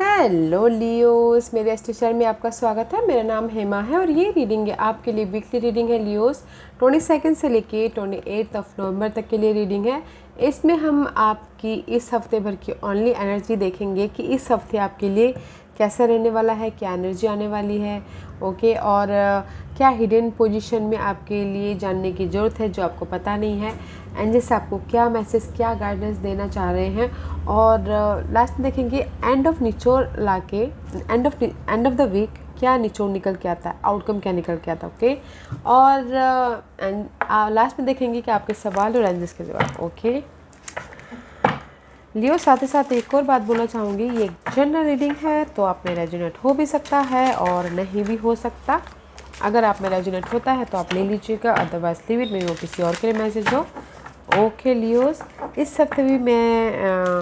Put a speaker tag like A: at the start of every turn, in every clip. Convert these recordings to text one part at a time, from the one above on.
A: Hello Leos, मेरे astro में आपका स्वागत है। मेरा नाम हेमा है और ये रीडिंग है आपके लिए वीकली रीडिंग है लियोस। 22 से लेके 28 नवंबर तक के लिए रीडिंग है। इसमें हम आपकी इस हफ्ते भर की ओनली एनर्जी देखेंगे कि इस हफ्ते आपके लिए कैसा रहने वाला है, क्या एनर्जी आने वाली है, ओके। और क्या हिडन पोजीशन में आपके लिए जानने की ज़रूरत है जो आपको पता नहीं है, एंजल्स आपको क्या मैसेज, क्या गाइडेंस देना चाह रहे हैं। और लास्ट में देखेंगे एंड ऑफ निचोड़ ला के एंड ऑफ द वीक क्या निचोड़ निकल के आता है, आउटकम क्या निकल के आता है, ओके। और लास्ट में देखेंगे कि आपके सवाल और एंजल्स के जवाब, ओके। लियो, साथ ही साथ एक और बात बोलना चाहूँगी, ये एक जनरल रीडिंग है तो आप में रेजोनेट हो भी सकता है और नहीं भी हो सकता। अगर आप में रेजोनेट होता है तो आप ले लीजिएगा, अदरवाइज लीव इट, मेरे वो किसी और के लिए मैसेज हो, ओके। लियोस, इस हफ्ते भी मैं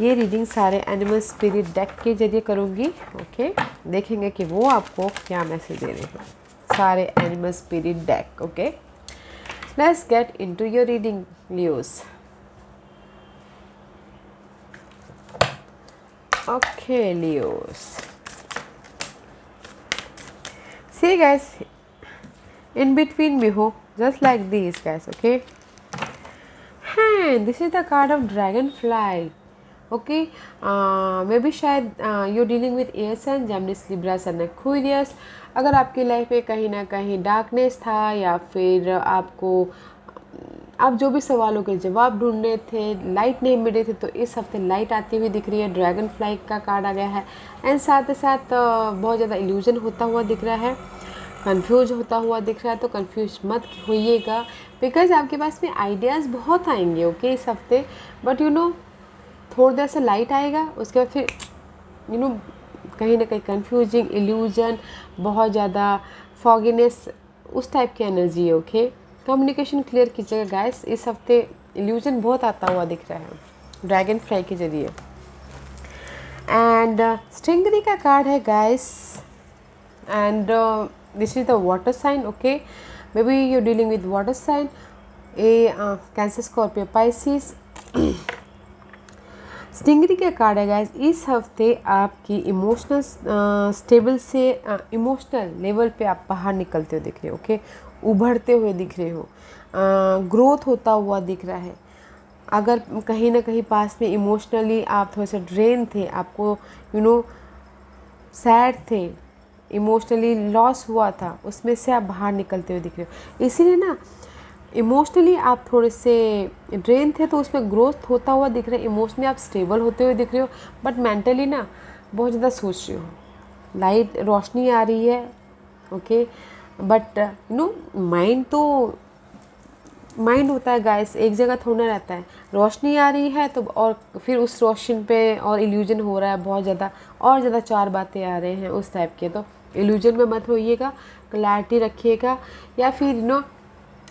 A: ये रीडिंग सारे एनिमल स्पिरिट डेक के जरिए करूँगी, ओके। देखेंगे कि वो आपको क्या मैसेज दे रहे हैं, सारे animal spirit deck, okay. Let's get into your reading Leos. Okay, Leos. See guys, in between me ho, just like these guys, okay. And this is the card of dragonfly, okay. Maybe शायद you're dealing with air sign, Gemini, Libra, Sun, Aquarius. अगर आपकी life में कहीं ना कहीं darkness था या फिर आप जो भी सवालों के जवाब ढूंढ रहे थे, लाइट नहीं मिल रही थी, तो इस हफ्ते लाइट आती हुई दिख रही है। ड्रैगन फ्लाई का कार्ड आ गया है एंड साथ ही साथ बहुत ज़्यादा इल्यूजन होता हुआ दिख रहा है, कंफ्यूज होता हुआ दिख रहा है। तो कंफ्यूज मत होइएगा, बिकॉज आपके पास में आइडियाज़ बहुत आएंगे, ओके, इस हफ्ते। बट थोड़ी देर से लाइट आएगा, उसके बाद फिर कहीं ना कहीं कंफ्यूजिंग, इल्यूजन, बहुत ज़्यादा फॉगीनेस, उस टाइप की एनर्जी है, ओके। कम्युनिकेशन क्लियर कीजिएगा गाइस, इस हफ्ते इल्यूजन बहुत आता हुआ दिख रहा है ड्रैगन फ्लाई के जरिए। एंड स्टिंगरी का कार्ड है guys, and this is the water sign, okay. Maybe you dealing with water sign, Cancer, Scorpio, Pisces. Stingray का कार्ड है गाइस, इस हफ्ते आपकी इमोशनल स्टेबल से इमोशनल लेवल पे आप बाहर निकलते हुए दिख रहे हो, ओके। उभरते हुए दिख रहे हो, ग्रोथ होता हुआ दिख रहा है। अगर कहीं ना कहीं पास में इमोशनली आप थोड़े से ड्रेन थे, आपको सैड थे, इमोशनली लॉस हुआ था, उसमें से आप बाहर निकलते हुए दिख रहे हो। इसीलिए ना इमोशनली आप थोड़े से ड्रेन थे तो उसमें ग्रोथ होता हुआ दिख रहा है। इमोशनली आप स्टेबल होते हुए दिख रहे हो, बट मेंटली ना बहुत ज़्यादा सोच रहे हो। लाइट रोशनी आ रही है, ओके, बट माइंड होता है गाइस, एक जगह थोड़ा रहता है। रोशनी आ रही है तो और फिर उस रोशनी पे और इल्यूजन हो रहा है बहुत ज़्यादा, और ज़्यादा चार बातें आ रहे हैं उस टाइप के। तो इल्यूजन में मत होइएगा, क्लैरिटी रखिएगा, या फिर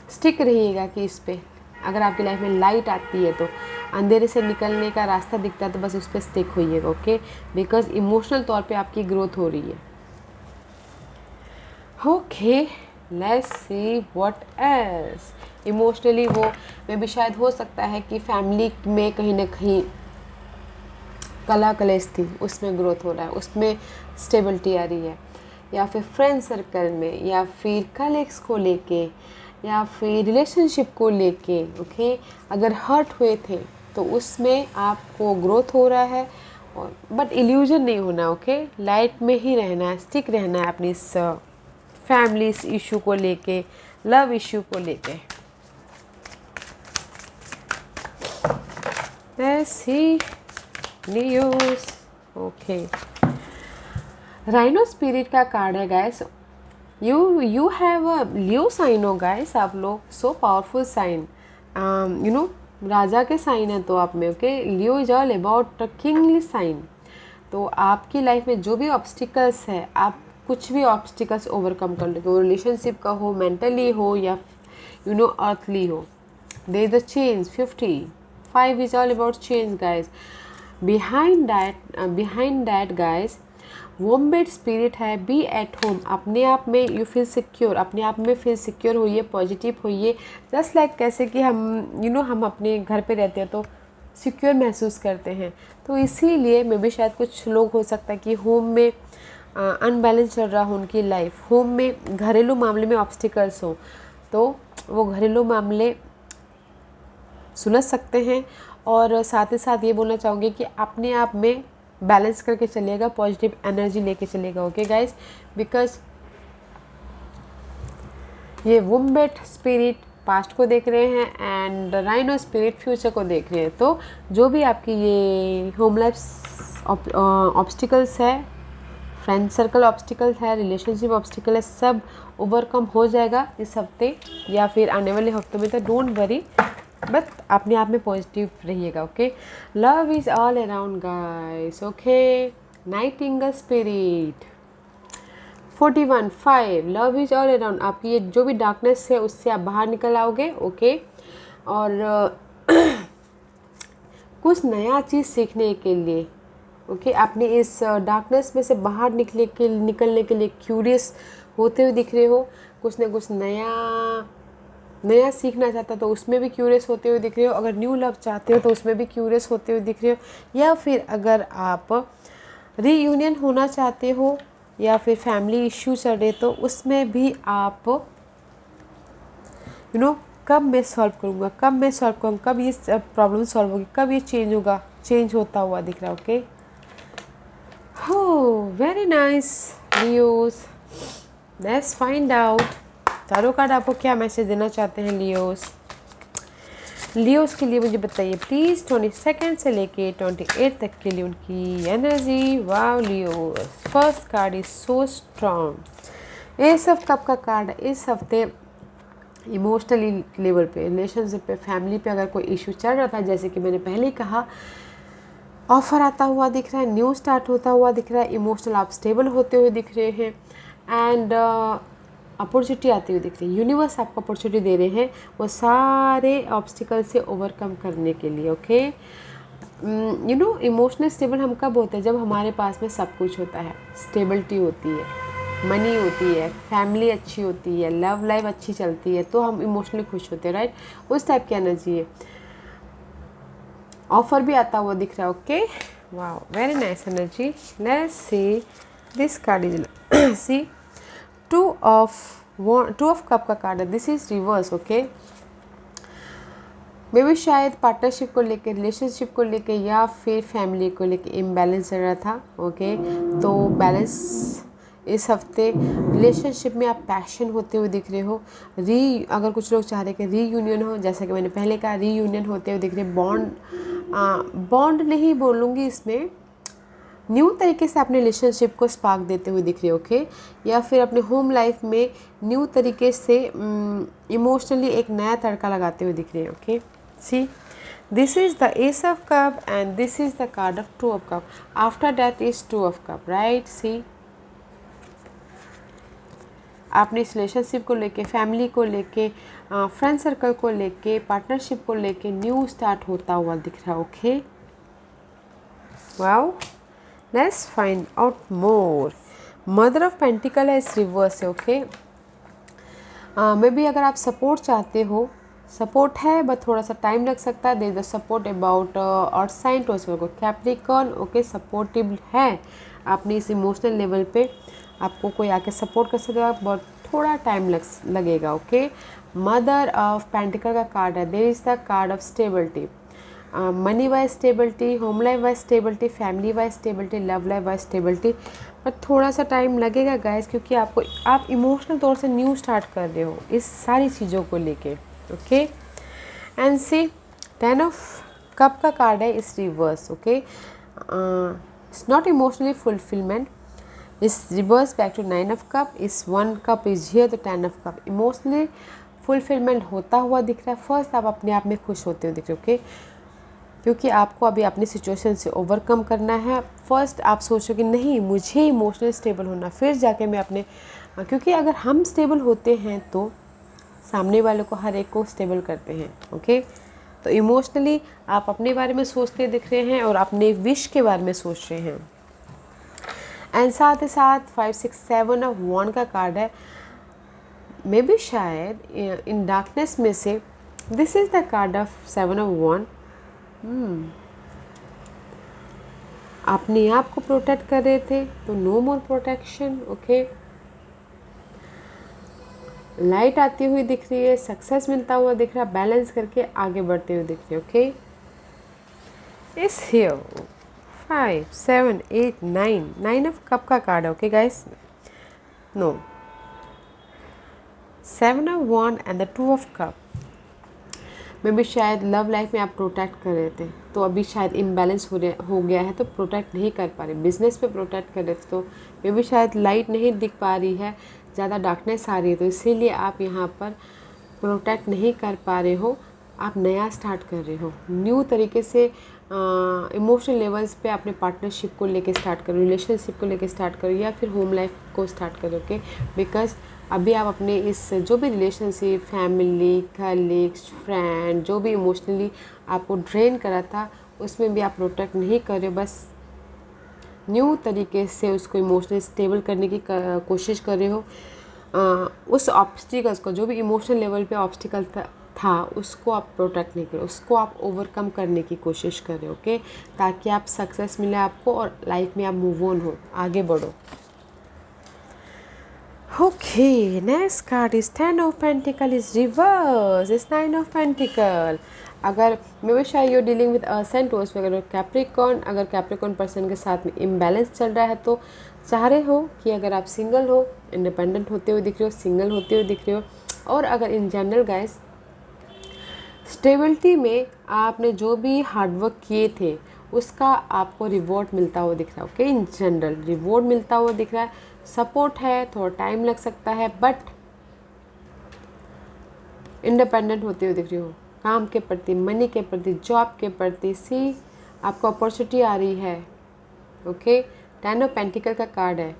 A: स्टिक रहिएगा कि इस पे अगर आपकी लाइफ में लाइट आती है तो अंधेरे से निकलने का रास्ता दिखता है तो बस उस पर स्टिक होइएगा, ओके। बिकॉज इमोशनल तौर पे आपकी ग्रोथ हो रही है, okay. Let's see what else. Emotionally वो में भी शायद हो सकता है कि फैमिली में कहीं ना कहीं कला कलेश थी, उसमें ग्रोथ हो रहा है, उसमें स्टेबिलिटी आ रही है, या फिर फ्रेंड सर्कल में, या फिर कलीग्स को लेके, या फिर रिलेशनशिप को लेके, ओके। अगर हर्ट हुए थे तो उसमें आपको ग्रोथ हो रहा है, और बट इल्यूजन नहीं होना, ओके। लाइट में ही रहना है, स्टिक रहना है अपनी इस फैमिली इशू को लेके, लव इशू को लेके। ऐसी न्यूज़, ओके। राइनो स्पिरिट का कार्ड है guys. You have a Leo sign हो गाइस, आप लोग सो पावरफुल साइन, राजा के साइन है तो आप में, okay. Leo is all about kingly sign. तो आपकी लाइफ में जो भी ऑब्स्टिकल्स है, आप कुछ भी ऑब्स्टिकल्स ओवरकम कर लेते हो, रिलेशनशिप का हो, मेंटली हो, या अर्थली हो। There is the change 55 is all about change guys. Behind that guys wombat spirit है, बी एट होम। अपने आप में यू फील सिक्योर, अपने आप में फील सिक्योर होइए, पॉजिटिव होइए। जस्ट लाइक कैसे कि हम हम अपने घर पे रहते हैं तो सिक्योर महसूस करते हैं। तो इसीलिए मे भी शायद कुछ लोग हो सकता है कि होम में अनबैलेंस चल रहा हो उनकी लाइफ, होम में घरेलू मामले में ऑब्स्टिकल्स हो, तो वो घरेलू मामले सुलझ सकते हैं। और साथ ही साथ ये बोलना चाहूँगी कि अपने आप में बैलेंस करके चलिएगा, पॉजिटिव एनर्जी लेके चलिएगा। ओके गाइस, बिकॉज ये वुम्बेट स्पिरिट पास्ट को देख रहे हैं एंड राइनो स्पिरिट फ्यूचर को देख रहे हैं। तो जो भी आपकी ये होम लाइफ ऑब्स्टिकल्स है, फ्रेंड सर्कल ऑब्स्टिकल है, रिलेशनशिप ऑब्स्टिकल है, सब ओवरकम हो जाएगा इस हफ्ते या फिर आने वाले हफ्तों में। तो डोंट वरी, बट अपने आप में पॉजिटिव रहिएगा। Okay, love is all around guys. Okay, Nightingale spirit 41 5 love is all around. आपकी ये जो भी डार्कनेस है उससे आप बाहर निकल आओगे। ओके, और कुछ नया चीज़ सीखने के लिए, ओके, अपने इस डार्कनेस में से बाहर निकलने के लिए क्यूरियस होते हुए दिख रहे हो। कुछ ना कुछ नया सीखना चाहता तो उसमें भी क्यूरियस होते हुए दिख रहे हो। अगर न्यू लव चाहते हो तो उसमें भी क्यूरियस होते हुए दिख रहे हो। या फिर अगर आप रीयूनियन होना चाहते हो या फिर फैमिली इश्यू चल रहे तो उसमें भी आप कब मैं सॉल्व करूँगा, कब ये प्रॉब्लम सॉल्व होगी, कब ये चेंज होता हुआ दिख रहा है। ओके, हो very nice Leos, let's find out tarot card आपको क्या मैसेज देना चाहते हैं। लियोस के लिए मुझे बताइए प्लीज़ 22 से लेके 28 तक के लिए उनकी energy. Wow Leos, first card is so strong. S of cup का कार्ड है। इस हफ्ते इमोशनली लेवल पे, रिलेशनशिप पे, फैमिली पे अगर कोई इशू चल रहा था, जैसे कि मैंने पहले ही कहा, ऑफर आता हुआ दिख रहा है, न्यू स्टार्ट होता हुआ दिख रहा है, इमोशनल आप स्टेबल होते हुए दिख रहे हैं एंड अपॉर्चुनिटी आती हुई दिख रही है। यूनिवर्स आपको अपॉर्चुनिटी दे रहे हैं वो सारे ऑब्स्टिकल से ओवरकम करने के लिए। ओके, इमोशनल स्टेबल हम कब होते हैं, जब हमारे पास में सब कुछ होता है, स्टेबिलिटी होती है, मनी होती है, फैमिली अच्छी होती है, लव लाइफ अच्छी चलती है, तो हम इमोशनली खुश होते हैं, राइट। उस टाइप की एनर्जी है। ऑफर भी आता हुआ दिख रहा है। Okay, wow, very nice energy. Let's see this card is see two of cup का कार्ड है। This is reverse. ओके, मे भी शायद पार्टनरशिप को लेके, रिलेशनशिप को लेके या फिर फैमिली को लेके इम्बैलेंस चल रहा था। ओके, तो बैलेंस इस हफ्ते रिलेशनशिप में आप पैशन होते हुए दिख रहे हो। अगर कुछ लोग चाह रहे हैं कि रीयूनियन हो, जैसा कि मैंने पहले कहा, रीयूनियन होते हुए दिख रहे, बॉन्ड नहीं बोलूँगी इसमें, न्यू तरीके से अपने रिलेशनशिप को स्पार्क देते हुए दिख रहे हो। ओके, या फिर अपने होम लाइफ में न्यू तरीके से इमोशनली एक नया तड़का लगाते हुए दिख रहे हैं। Okay, see this is the ace of cup and this is the card of two of cup. After that is two of cup, right. See आपने इस रिलेशनशिप को लेके, फैमिली को लेके, फ्रेंड सर्कल को लेके, पार्टनरशिप को लेके न्यू स्टार्ट होता हुआ दिख रहा है। Okay, wow, let's find out more. Mother of pentacle है, इस रिवर्स है। ओके, मे बी अगर आप सपोर्ट चाहते हो, सपोर्ट है बट थोड़ा सा टाइम लग सकता है। There is the support about earth sign to Capricorn. Okay, supportive है आपने इस इमोशनल लेवल पे, आपको कोई आके सपोर्ट कर सकेगा बट थोड़ा टाइम लगेगा। ओके, मदर ऑफ पेंटिकल का कार्ड है। There is the card of stability, money wise stability, home life wise stability, family wise stability, love life wise stability, but थोड़ा सा टाइम लगेगा गाइस, क्योंकि आप इमोशनल तौर से न्यू स्टार्ट कर रहे हो इस सारी चीज़ों को लेके। Okay, and see 10 of cup का कार्ड है, is reverse. Okay, it's not emotionally fulfilment, is reverse back to 9 of cup, is 1 cup is here तो 10 ऑफ कप। इमोशनली फुलफिलमेंट होता हुआ दिख रहा है। फर्स्ट आप अपने आप में खुश होते हुए दिख रहे हो। ओके, क्योंकि आपको अभी अपनी सिचुएशन से ओवरकम करना है। फर्स्ट आप सोचो कि नहीं, मुझे इमोशनली स्टेबल होना, फिर जाके मैं अपने, क्योंकि अगर हम स्टेबल होते हैं तो सामने वालों को, हर एक को स्टेबल करते हैं। ओके, तो इमोशनली आप अपने बारे में सोचते दिख रहे हैं और अपने विश के बारे में सोच रहे हैं। एंड साथ ही साथ 5 6 7 ऑफ वन का कार्ड है। मे बी शायद इन डार्कनेस में से, this is the card of 7 of one. अपने आप को प्रोटेक्ट कर रहे थे, तो no more protection. Okay, light आती हुई दिख रही है, सक्सेस मिलता हुआ दिख रहा है, बैलेंस करके आगे बढ़ते हुए दिख रही है। Okay, is here 5 7 8 9 9 of cup का कार्ड है। Okay guys, no 7 of wand and the 2 of cup. मे भी शायद लव लाइफ में आप प्रोटेक्ट कर रहे थे, तो अभी शायद इम्बैलेंस हो गया है, तो प्रोटेक्ट नहीं कर पा रहे। बिजनेस पे प्रोटेक्ट कर रहे थे, तो मे भी शायद लाइट नहीं दिख पा रही है, ज़्यादा डार्कनेस आ रही है, तो इसीलिए आप यहाँ पर प्रोटेक्ट नहीं कर पा रहे हो। आप नया स्टार्ट कर रहे हो, न्यू तरीके से इमोशनल लेवल्स पे अपने पार्टनरशिप को लेके स्टार्ट करो, रिलेशनशिप को लेके स्टार्ट करो, या फिर होम लाइफ को स्टार्ट करो। ओके, बिकॉज अभी आप अपने इस जो भी रिलेशनशिप, फैमिली, कलीग्स, फ्रेंड, जो भी इमोशनली आपको ड्रेन करा था, उसमें भी आप प्रोटेक्ट नहीं कर रहे हो, बस न्यू तरीके से उसको इमोशनली स्टेबल करने की कोशिश कर रहे हो। उस ऑब्स्टिकल्स को, जो भी इमोशनल लेवल पे ऑब्स्टिकल था, उसको आप प्रोटेक्ट नहीं करो, उसको आप ओवरकम करने की कोशिश करें। ओके, ताकि आप सक्सेस मिले आपको और लाइफ में आप मूव ऑन हो, आगे बढ़ो। Okay, next card is 10 of pentacle is reverse, is 9 of pentacle. अगर मे बी शायद यू डीलिंग विद सेंटोस वगैरह कैप्रिकॉर्न, अगर कैप्रिकॉर्न पर्सन के साथ में इम्बैलेंस चल रहा है, तो चाह रहे हो कि अगर आप सिंगल हो, इंडिपेंडेंट होते हुए दिख रहे हो, सिंगल होते हुए दिख रहे हो, और अगर इन जनरल गाइस स्टेबिलिटी में आपने जो भी हार्डवर्क किए थे, उसका आपको रिवॉर्ड मिलता हुआ दिख रहा है। ओके, इन जनरल रिवॉर्ड मिलता हुआ दिख रहा है, सपोर्ट है, थोड़ा टाइम लग सकता है, बट इंडिपेंडेंट होते हुए दिख रही हो, काम के प्रति, मनी के प्रति, जॉब के प्रति, सी आपको अपॉर्चुनिटी आ रही है। ओके, 10 ऑफ पेंटिकल का कार्ड है।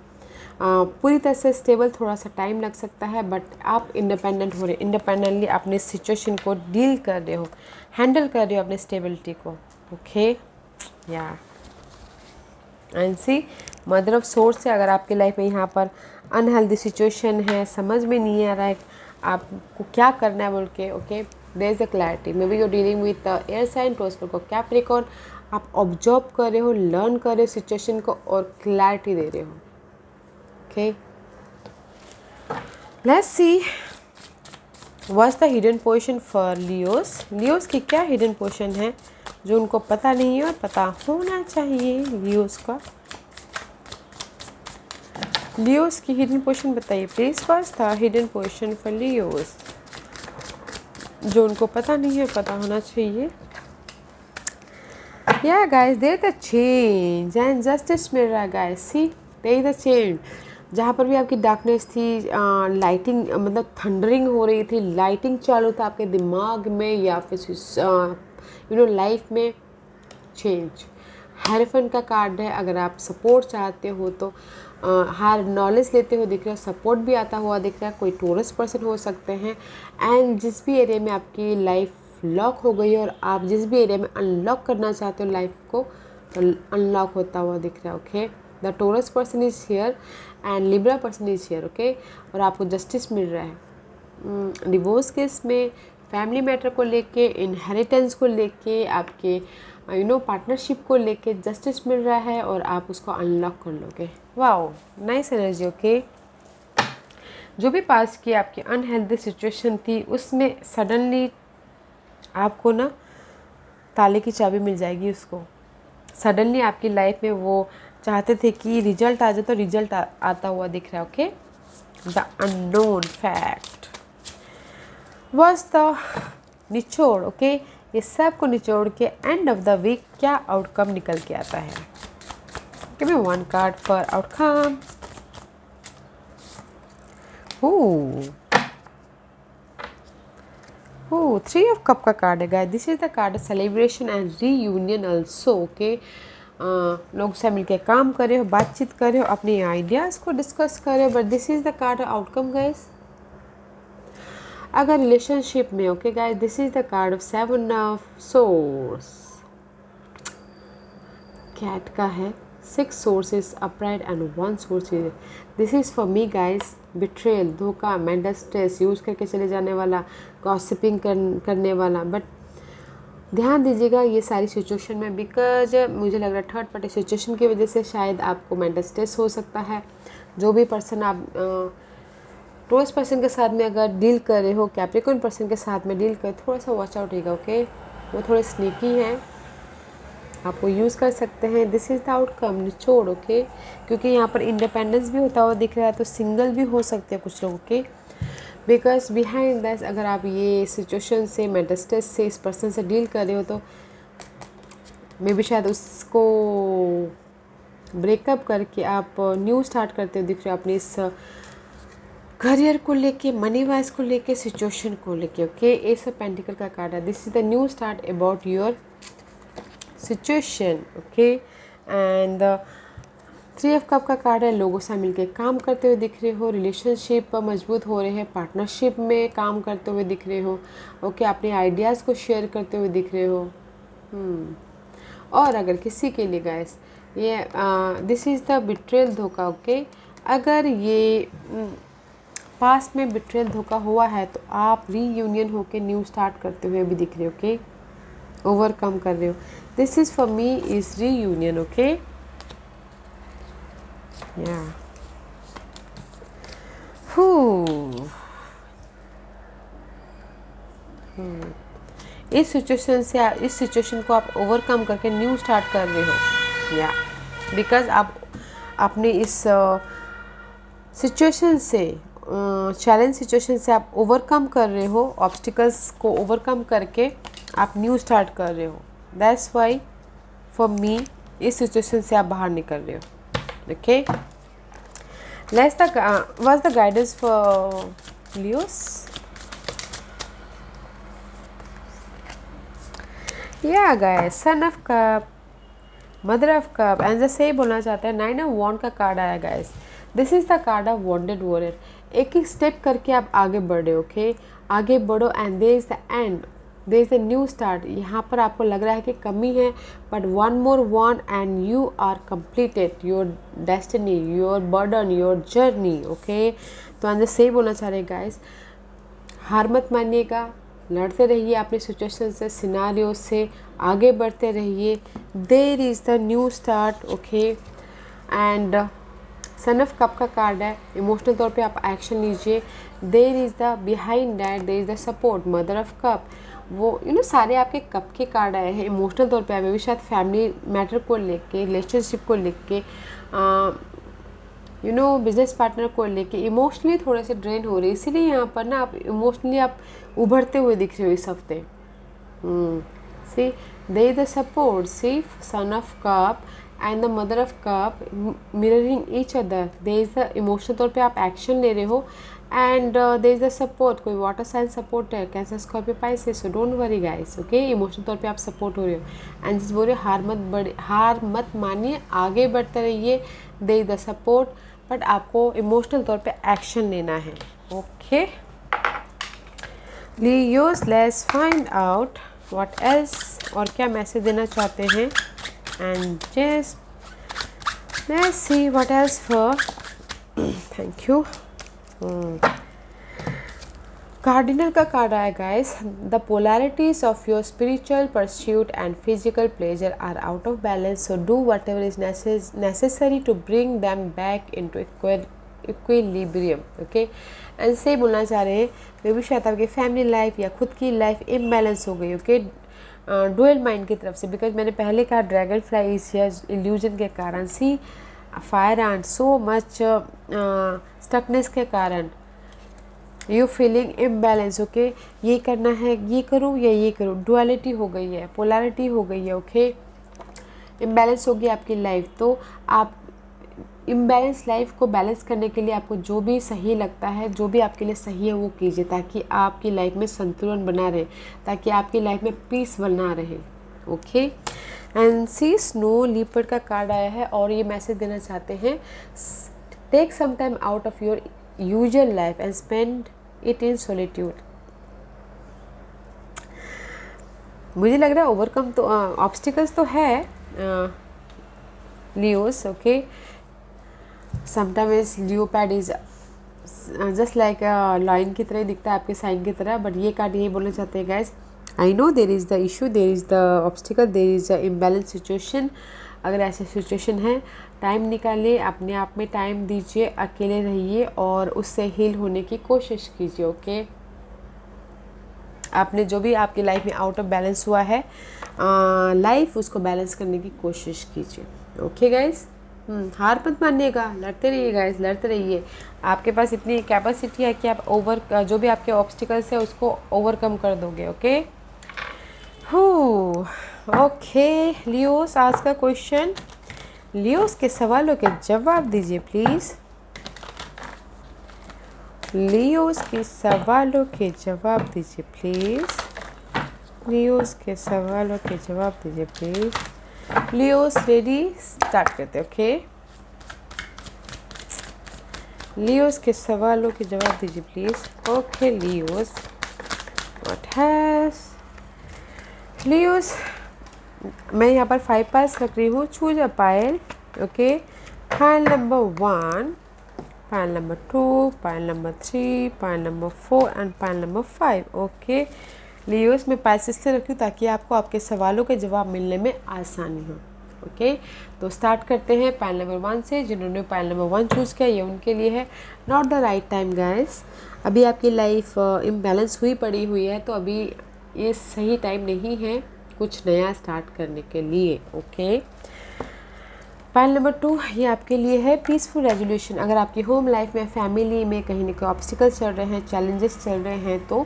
A: पूरी तरह से स्टेबल थोड़ा सा टाइम लग सकता है, बट आप इंडिपेंडेंट हो रहे, इंडिपेंडेंटली अपने सिचुएशन को डील कर रहे हो, हैंडल कर रहे हो अपने स्टेबिलिटी को। ओके, या and see mother of swords से अगर आपकी लाइफ में यहाँ पर अनहेल्दी सिचुएशन है, समझ में नहीं आ रहा है आपको क्या करना है बोल के। Okay, there is a clarity, maybe you dealing with air sign, toaster को कैप्रिकॉर्न, आप ऑब्जर्व कर रहे हो, लर्न कर रहे हो सिचुएशन को और क्लैरिटी दे रहे हो। Okay, let's see what's the hidden position for Leos. Leos की क्या हिडन पोजीशन है जो उनको पता नहीं है और पता होना चाहिए लियोस का। लियोस की हिडन पोजीशन बताइए प्लीज। फर्स्ट था हिडन पोजीशन फॉर लियोस, जो उनको पता नहीं है, पता होना चाहिए। Yeah guys, there the change and justice मिल रहा है guys, see there the change. जहाँ पर भी आपकी डार्कनेस थी, लाइटिंग मतलब थंडरिंग हो रही थी, लाइटिंग चालू था आपके दिमाग में या फिर लाइफ में चेंज। हेरोफेंट का कार्ड है, अगर आप सपोर्ट चाहते हो तो हर नॉलेज लेते हो दिख रहा है, सपोर्ट भी आता हुआ दिख रहा है, कोई टोरस पर्सन हो सकते हैं। एंड जिस भी एरिया में आपकी लाइफ लॉक हो गई है और आप जिस भी एरिया में अनलॉक करना चाहते हो लाइफ को, तो अनलॉक होता हुआ दिख रहा है। Okay, the Taurus person is here and Libra person is here. Okay, और आपको जस्टिस मिल रहा है डिवोर्स केस में, फैमिली मैटर को लेके, इनहेरिटेंस को लेके, आपके पार्टनरशिप को लेके जस्टिस मिल रहा है और आप उसको अनलॉक कर लोगे। Wow, nice energy. ओके, जो भी पास की आपकी अनहेल्दी सिचुएशन थी, उसमें सडनली आपको ना ताले की चाबी मिल जाएगी उसको। सडनली आपकी लाइफ में वो चाहते थे कि रिजल्ट आ जाए, तो रिजल्ट आता हुआ दिख रहा है। Okay, the unknown fact was the निचोड़। ओके, ये सब को निचोड़ के एंड ऑफ द वीक क्या आउटकम निकल के आता है। Give me one card for outcome. Three of cup का कार्ड है guys, this is the card celebration and reunion also. Okay, लोग से मिलके काम कर रहे हो, बातचीत कर रहे हो, अपने आइडियाज़ को डिस्कस कर रहे हो, but this is the card outcome guys. अगर रिलेशनशिप में, okay guys, this is the card of 7 of swords, cat का है, 6 swords upright and 1 sword. This is for me guys, betrayal, धोखा, मेंटल स्ट्रेस, यूज़ करके चले जाने वाला, gossiping करने वाला, बट ध्यान दीजिएगा ये सारी सिचुएशन में, बिकॉज मुझे लग रहा है थर्ड पार्टी सिचुएशन की वजह से शायद आपको मेंटल स्ट्रेस हो सकता है। जो भी पर्सन आप टोरस पर्सन के साथ में अगर डील कर रहे हो, कैप्रिकॉर्न पर्सन के साथ में डील कर, थोड़ा सा वॉच आउट रहेगा। ओके, वो थोड़े स्नीकी हैं, आपको यूज़ कर सकते हैं। दिस इज़ द आउटकम, निचोड़। ओके, क्योंकि यहाँ पर इंडिपेंडेंस भी होता हुआ दिख रहा है, तो सिंगल भी हो सकते हैं कुछ लोग। ओके, बिकॉज बिहाइंड दैट अगर आप ये सिचुएशन से, मेंटल स्ट्रेस से, इस पर्सन से डील कर रहे हो, तो मे बी शायद उसको ब्रेकअप करके आप न्यू स्टार्ट करते हो दिख रहे हो अपनी इस करियर को लेके, मनी वाइज को लेके, सिचुएशन को लेके। ओके, एस ऑफ पेंटिकल का कार्ड है, this is the new start about your situation. Okay, and 3 of cup का कार्ड है, लोगों से मिलके काम करते हुए दिख रहे हो, रिलेशनशिप मजबूत हो रहे हैं, पार्टनरशिप में काम करते हुए दिख रहे हो। ओके, अपने आइडियाज़ को शेयर करते हुए दिख रहे हो। और अगर किसी के लिए गाइस ये दिस इज़ द बिट्रेल धोखा। ओके, अगर ये पास्ट में बिट्रेल धोखा हुआ है तो आप रीयूनियन होके न्यू स्टार्ट करते हुए भी दिख रहे हो। ओके, ओवरकम कर रहे हो। This is for me is reunion. Okay, या इस सिचुएशन को आप ओवरकम करके न्यू स्टार्ट कर रहे हो, या बिकॉज आप अपने इस सिचुएशन से, चैलेंज सिचुएशन से आप ओवरकम कर रहे हो, ऑब्स्टिकल्स को ओवरकम करके आप न्यू स्टार्ट कर रहे हो। दैट्स वाई फॉर मी इस सिचुएशन से आप बाहर निकल रहे हो। Okay, let's what's the guidance for Leos. Yeah guys, son of cup, mother of cup, and जैसे ही बोलना चाहते हैं 9 ऑफ वॉन्ड का कार्ड आया guys. This is the card of wounded warrior. एक एक स्टेप करके आप आगे बढ़े। ओके, आगे बढ़ो, and there is the end, there is the new start. यहाँ पर आपको लग रहा है कि कमी है, but one more one and you are completed your destiny, your burden, your journey. Okay, तो अंदर से ही बोलना चाह रहे गाइस, हार मत मानिएगा, लड़ते रहिए अपने सिचुएशन से, सिनारियो से आगे बढ़ते रहिए। There is the new start. Okay, and son of cup का कार्ड है, इमोशनल तौर पे आप एक्शन लीजिए। There is the behind that, there is the support, mother of cup. वो सारे आपके कप के कार्ड आए हैं, इमोशनल तौर पे आए हुए, शायद फैमिली मैटर को लेके, रिलेशनशिप को लेके, बिजनेस पार्टनर को लेके इमोशनली थोड़े से ड्रेन हो रही है, इसीलिए यहाँ पर ना आप इमोशनली आप उभरते हुए दिख रहे हो इस हफ्ते। See, there is the support, see son of cup and the mother of cup mirroring each other. There is the emotional तौर पे आप एक्शन ले रहे हो, and there is the support, कोई वाटर साइन सपोर्ट है, Cancer, Scorpio, Pisces, so don't worry guys. Okay, emotional तौर पे आप सपोर्ट हो रहे हो, एंड जिस बोल रहे हार मत मानिए, आगे बढ़ते रहिए। There is the support, but आपको इमोशनल तौर पे एक्शन लेना है। Okay Leos, let's find out what else, और क्या मैसेज देना चाहते हैं, and just let's see what else for. Thank you. Cardinal का कार्ड आया guys, the polarities of your spiritual pursuit and physical pleasure are out of balance, so do whatever is necessary to bring them back into equilibrium. Okay, ऐसे ही बोलना चाह रहे हैं, मे भी शायद आपकी फैमिली लाइफ या खुद की लाइफ इम्बैलेंस हो गई। ओके, डुअल माइंड की तरफ से, बिकॉज मैंने पहले कहा ड्रैगन फ्लाइज या इल्यूजन के कारण, see fire and so much stuckness के कारण यू फीलिंग इम्बैलेंस। ओके, ये करना है, ये करूँ या ये करूँ, डुअलिटी हो गई है, पोलैरिटी हो गई है। ओके, इम्बैलेंस होगी आपकी लाइफ, तो आप इम्बैलेंस लाइफ को बैलेंस करने के लिए आपको जो भी सही लगता है, जो भी आपके लिए सही है वो कीजिए, ताकि आपकी लाइफ में संतुलन बना रहे, ताकि आपकी लाइफ में पीस बना रहे। Okay, and see snow leopard का कार्ड आया है, और ये मैसेज देना चाहते हैं, take some time out of your usual life and spend it in solitude. मुझे लग रहा है ओवरकम तो ऑब्स्टिकल्स तो है Leos. Okay, sometimes leopard is just like lion की तरह दिखता है, आपके साइन की तरह, बट ये कार्ड यही बोलना चाहते हैं guys, I know there is the issue, there is the obstacle, there is the imbalance situation. अगर ऐसी सिचुएशन है, टाइम निकालिए, अपने आप में टाइम दीजिए, अकेले रहिए और उससे हील होने की कोशिश कीजिए। ओके, आपने जो भी आपकी लाइफ में आउट ऑफ बैलेंस हुआ है लाइफ, उसको बैलेंस करने की कोशिश कीजिए। ओके गाइस, हार मत मानिएगा, लड़ते रहिए गाइस, लड़ते रहिए। आपके पास इतनी कैपेसिटी है कि आप जो भी आपके ऑब्स्टिकल्स है उसको ओवरकम कर दोगे। ओके ओके लियोस, आज का क्वेश्चन, लियोस के सवालों के जवाब दीजिए प्लीज़। लियोस के सवालों के जवाब दीजिए प्लीज़। लियोस के सवालों के जवाब दीजिए प्लीज़। लियोस रेडी, स्टार्ट करते। ओके, लियोस के सवालों के जवाब दीजिए please. Okay Leos, what has Leos, मैं यहाँ पर 5 पाइल्स रख रही हूँ। Choose a pile. Okay, pile number 1, pile number 2, pile number 3, pile number 4 and pile number 5। Okay Leos, मैं पाइल्स इसलिए रखी हूँ ताकि आपको आपके सवालों के जवाब मिलने में आसानी हो। ओके, तो स्टार्ट करते हैं पाइल नंबर 1 से। जिन्होंने पाइल नंबर 1 चूज़ किया ये उनके लिए है। Not the right time guys, अभी आपकी लाइफ इम्बैलेंस हुई पड़ी हुई है, तो अभी ये सही टाइम नहीं है कुछ नया स्टार्ट करने के लिए। ओके, पाइल नंबर 2 ये आपके लिए है पीसफुल रेजोल्यूशन। अगर आपकी होम लाइफ में, फैमिली में कहीं ना कहीं ऑब्स्टिकल्स चल रहे हैं, चैलेंजेस चल रहे हैं, तो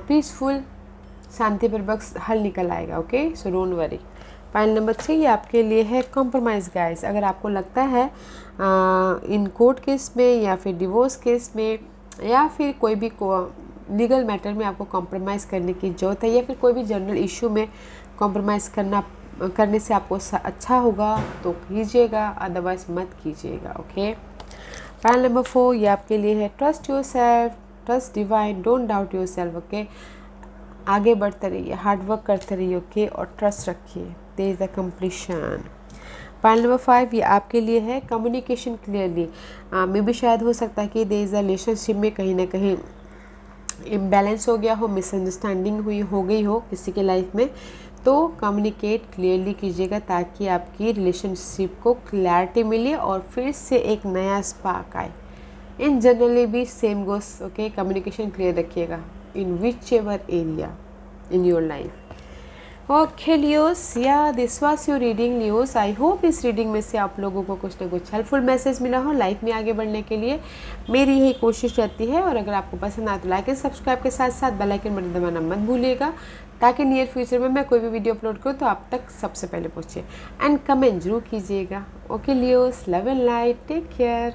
A: पीसफुल, शांतिपूर्वक हल निकल आएगा। Okay, so don't worry. Pile number 3 ये आपके लिए है कॉम्प्रोमाइज़ गाइस। अगर आपको लगता है इन कोर्ट केस में या फिर डिवोर्स केस में या फिर कोई भी लीगल मैटर में आपको कॉम्प्रोमाइज़ करने की ज़रूरत है, या फिर कोई भी जनरल इशू में कॉम्प्रोमाइज़ करने से आपको अच्छा होगा तो कीजिएगा, अदरवाइज मत कीजिएगा। ओके, पाइल नंबर 4 ये आपके लिए है trust your self, trust divine, don't doubt your self. Okay, आगे बढ़ते रहिए, हार्डवर्क करते रहिए। ओके, और ट्रस्ट रखिए, there is the completion. Pile number 5 ये आपके लिए है कम्युनिकेशन क्लियरली। मे भी शायद हो सकता है कि देयर इज़ अ रिलेशनशिप में कहीं ना कहीं इम्बैलेंस हो गया हो, मिसअंडरस्टैंडिंग हो गई हो किसी के लाइफ में, तो कम्युनिकेट क्लियरली कीजिएगा ताकि आपकी रिलेशनशिप को क्लैरिटी मिले और फिर से एक नया स्पार्क आए। इन जनरली भी same goes. Okay, communication clear रखिएगा in which ever area in your life. Okay Leos, yeah this was your reading Leos. I hope इस रीडिंग में से आप लोगों को कुछ ना कुछ हेल्पफुल मैसेज मिला हो लाइफ में आगे बढ़ने के लिए। मेरी यही कोशिश रहती है, और अगर आपको पसंद आए तो लाइक एंड सब्सक्राइब के साथ साथ बेल आइकन बटन दबाना मत भूलिएगा, ताकि नियर फ्यूचर में मैं कोई भी वीडियो अपलोड करूँ तो आप तक सबसे पहले पहुँचे। एंड कमेंट जरूर कीजिएगा। Okay Leos, love and light, take care.